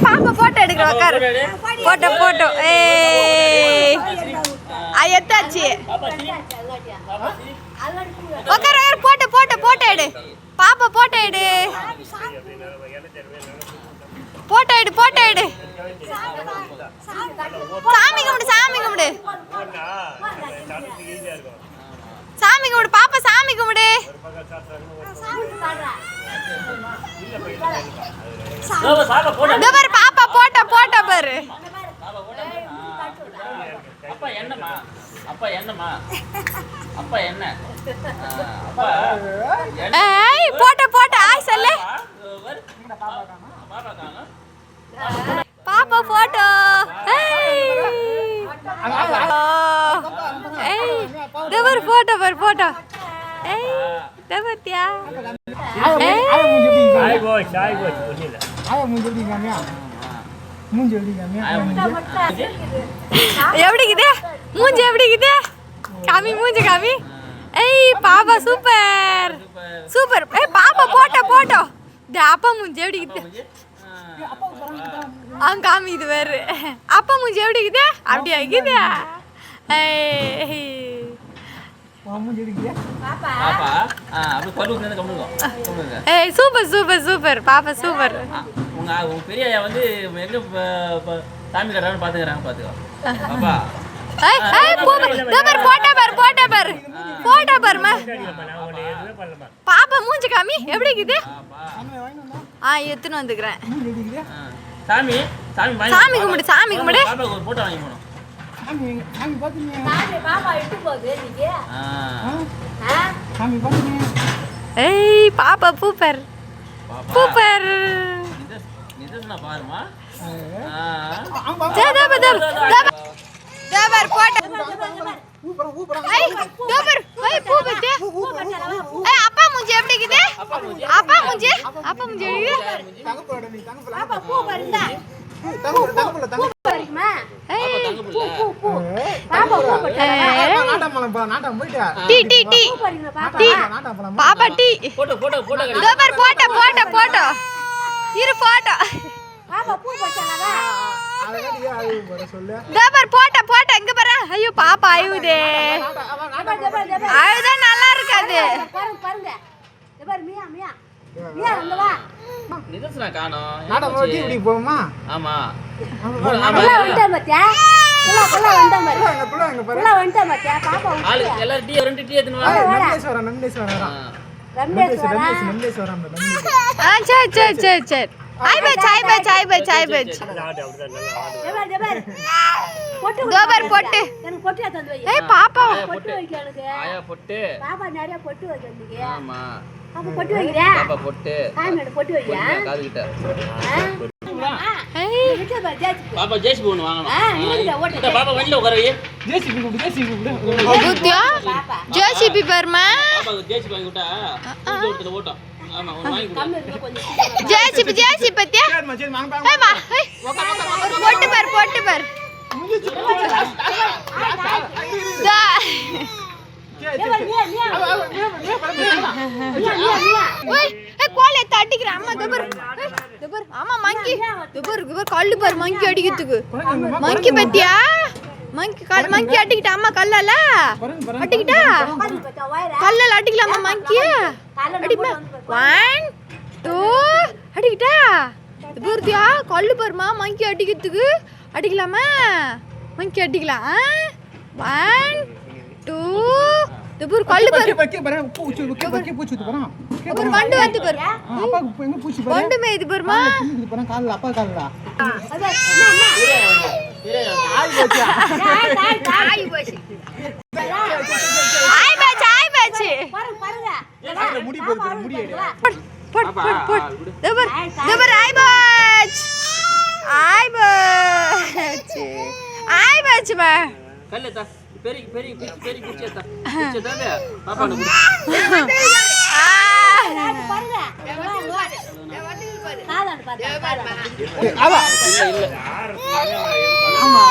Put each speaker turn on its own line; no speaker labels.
பாப்பா போட்டோ எடுக்கிற உட்காரு. Photo photo. எத்தாச்சு உட்காரு உட்காரு. போட்டோ போட்டோ போட்டோ எடு. பாப்பா போட்டோ எடு. போட்டோ எடு போட்டோ எடு. சாமி கும்பிடு சாமி கும்பிடு. சாமி கும்பிடு பாப்பா சாமி கும்பிடு. பாப்பா போட்டோ போட்டோ பாரு.
அப்பா என்னம்மா அப்பா என்னம்மா அப்பா என்ன
ஏய் போட்டோ போட்டோ ஆய் சொல்லு. பாப்பா போட்டோ. தேவர் போட்டோ பாரு போட்டோ. தேவத்தியா எப்படிக்குது மூஞ்சி எப்படிக்குது காமி மூஞ்சி காமி. பாப்பா சூப்பர் சூப்பர். பாப்பா போட்டோ போட்டோ. அப்பா மூஞ்சி எப்படிக்குது காமி. இது வேறு அப்பா மூஞ்சி எப்படிக்குது அப்படியா இருக்குது. சூப்பர் சூப்பர் சூப்பர் பாப்பா சூப்பர்.
உங்க பெரிய வந்து எங்க சாமி கட்டுறான்னு பாத்துக்கிறாங்க பாத்துக்கோ.
பாப்பா மூஞ்சி காமி எப்படி இருக்குது. எத்துன்னு வந்துக்கிறேன்.
சாமி சாமி
சாமி கும்பிடு சாமி கும்பிடு.
ஒரு போட்டோ வாங்கி போனோம்.
பாப்பா பூப்பர் பூப்பர்.
பாருமா
அப்பா மூஞ்சி எப்படி இருக்குது. அப்பா மூஞ்சி அப்பா மூஞ்சி பாப்பா டீ போட்டோ போட்டோ போட்டோ இரு போட்டோ. போட்டோ போட்டோ இங்க பாரு. ஐயோ பாப்பா அழுவுதே. அழுதா நல்லா இருக்காது.
நிதர்சனா காணோம்.
நாடகம் ஓட்டி இப்படி போமா.
ஆமா
வந்துட்டேன் பாத்தியா. புள்ள வந்துட்டேன் பாரு. புள்ள வந்துட்டேன் பாத்தியா. பாப்பா
ஆளு எல்லாரும் டீ ரெண்டு டீ எடுத்துன்னு வா.
நந்தேஸ்வரன்
சரி சரி சரி. ஆய் பச் ஆய் பச் ஆய் பச் ஆய் பச். கோபர் பொட்டு
எனக்கு பொட்டு எடுத்து வை.
பாப்பா
பொட்டு வைக்க எனக்கு.
ஆயா பொட்டு.
பாப்பா நிறைய பொட்டு வைக்கிறதுக்கு.
ஆமா
பாப்பா பொட்டு வைக்கிறே.
பாப்பா பொட்டு.
ஆமெட பொட்டு வையா.
காது கிட்ட.
விட்டு பா ஜேசி.
பாப்பா ஜேசி போன் வாங்கணும்.
இங்க ஓட்டு.
பாப்பா வண்டில உட்கார வை.
ஜேசிபி கூப்பிடு.
புத்தியா ஜேசிபி பர்மா.
பாப்பா ஜேசி வாங்கி விட்டா இந்த ஒருத்தர ஓட்டம். ஆமா ஒரு வாங்கி கொடு.
கம்மி இருக்க கொஞ்சம்.
ஜேசிபி பத்தியா.
சரி வாங்க
ஒரு பொட்டு பார் பொட்டு பார். கோலை தட்டிக்கிற அம்மா தபர். ஆமா மங்கி தபர் கல்லு பாரு மங்கி அடிக்கிறதுக்கு. மங்கி பத்தியா மங்கி அடிக்கிட்டா அம்மா கல்லால அடிக்கிட்டா. கல்லால அடிக்கலாமா மங்கி. அடிப்பா 1 2 அடிக்கிட்டா. தபர்தியா கல்லு பாருமா மங்கி அடிக்கிறதுக்கு. அடிக்கலாமா மங்கி அடிக்கலாம். 1 2 தபர் கல்லு பாரு.
பூச்சி போறான்.
ஒரு வண்டு வந்து பாரு.
அப்பா எங்க பூச்சி பாரு.
வண்டு மேய்து பாருமா.
இது போறான் கால்ல அப்பா கால்ல.
ஆய் போச்சு. ஆய் போச்சு.
பாருங்க.
முடி போடு முடி எடு.
தபர் ஆய் போச்சு. ஆய் போச்சு மா.
கல்லு தா பெரி குச்சியதா பாப்பா நடு.
பாருங்க. காதாடு பாரு.
அவா
இல்ல
ஆமா